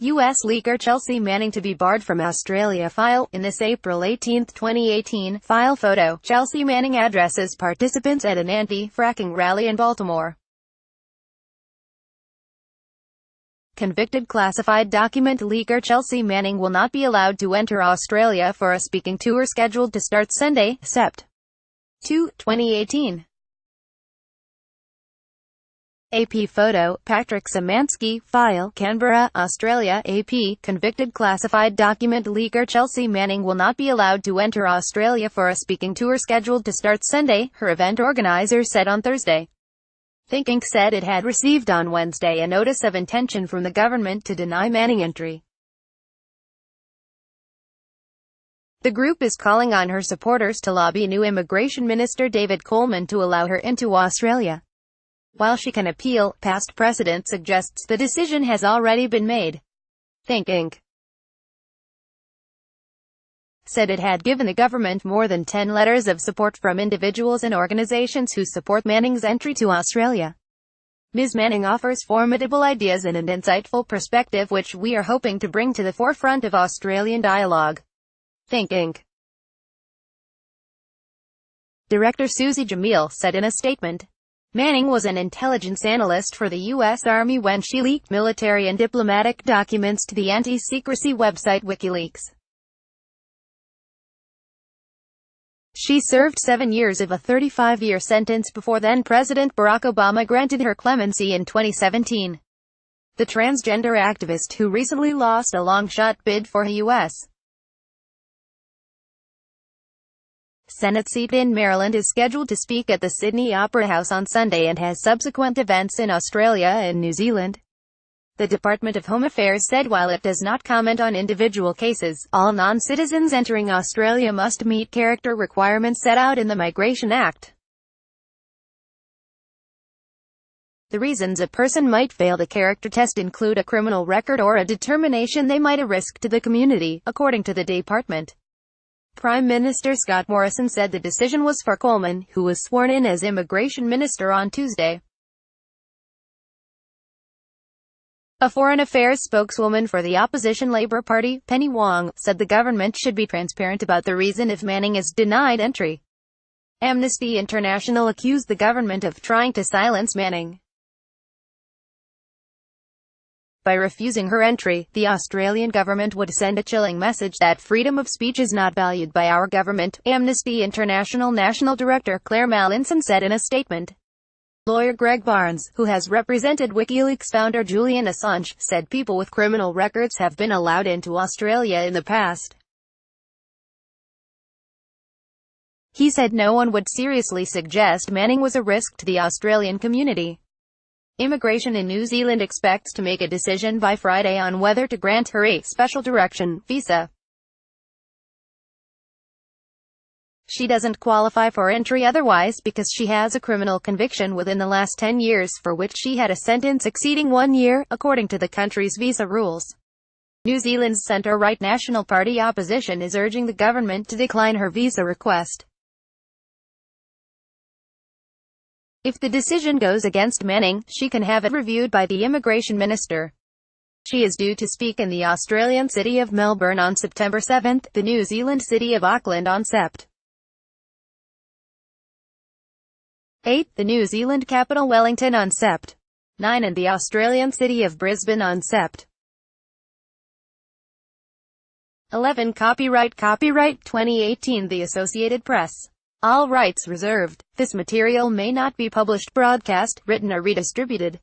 U.S. leaker Chelsea Manning to be barred from Australia file. In this April 18, 2018, file photo, Chelsea Manning addresses participants at an anti-fracking rally in Baltimore. Convicted classified document leaker Chelsea Manning will not be allowed to enter Australia for a speaking tour scheduled to start Sunday, Sept. 2, 2018. AP photo, Patrick Szymanski, file, Canberra, Australia. AP, convicted classified document leaker Chelsea Manning will not be allowed to enter Australia for a speaking tour scheduled to start Sunday, her event organizer said on Thursday. Think Inc. said it had received on Wednesday a notice of intention from the government to deny Manning entry. The group is calling on her supporters to lobby new Immigration Minister David Coleman to allow her into Australia. While she can appeal, past precedent suggests the decision has already been made. Think Inc. said it had given the government more than 10 letters of support from individuals and organizations who support Manning's entry to Australia. Ms. Manning offers formidable ideas and an insightful perspective which we are hoping to bring to the forefront of Australian dialogue. Think Inc. Director Susie Jamil said in a statement. Manning was an intelligence analyst for the U.S. Army when she leaked military and diplomatic documents to the anti-secrecy website WikiLeaks. She served 7 years of a 35-year sentence before then-President Barack Obama granted her clemency in 2017. The transgender activist who recently lost a long-shot bid for a U.S. Senate seat in Maryland is scheduled to speak at the Sydney Opera House on Sunday and has subsequent events in Australia and New Zealand. The Department of Home Affairs said while it does not comment on individual cases, all non-citizens entering Australia must meet character requirements set out in the Migration Act. The reasons a person might fail the character test include a criminal record or a determination they might a risk to the community, according to the department. Prime Minister Scott Morrison said the decision was for Coleman, who was sworn in as Immigration Minister on Tuesday. A Foreign Affairs spokeswoman for the opposition Labour Party, Penny Wong, said the government should be transparent about the reason if Manning is denied entry. Amnesty International accused the government of trying to silence Manning. By refusing her entry, the Australian government would send a chilling message that freedom of speech is not valued by our government, Amnesty International National Director Claire Mallinson said in a statement. Lawyer Greg Barnes, who has represented WikiLeaks founder Julian Assange, said people with criminal records have been allowed into Australia in the past. He said no one would seriously suggest Manning was a risk to the Australian community. Immigration in New Zealand expects to make a decision by Friday on whether to grant her a special direction visa. She doesn't qualify for entry otherwise because she has a criminal conviction within the last 10 years for which she had a sentence exceeding 1 year, according to the country's visa rules. New Zealand's centre-right National Party opposition is urging the government to decline her visa request. If the decision goes against Manning, she can have it reviewed by the Immigration Minister. She is due to speak in the Australian city of Melbourne on September 7, the New Zealand city of Auckland on Sept. 8, the New Zealand capital Wellington on Sept. 9 and the Australian city of Brisbane on Sept. 11 Copyright 2018 The Associated Press. All rights reserved. This material may not be published, broadcast, written or redistributed.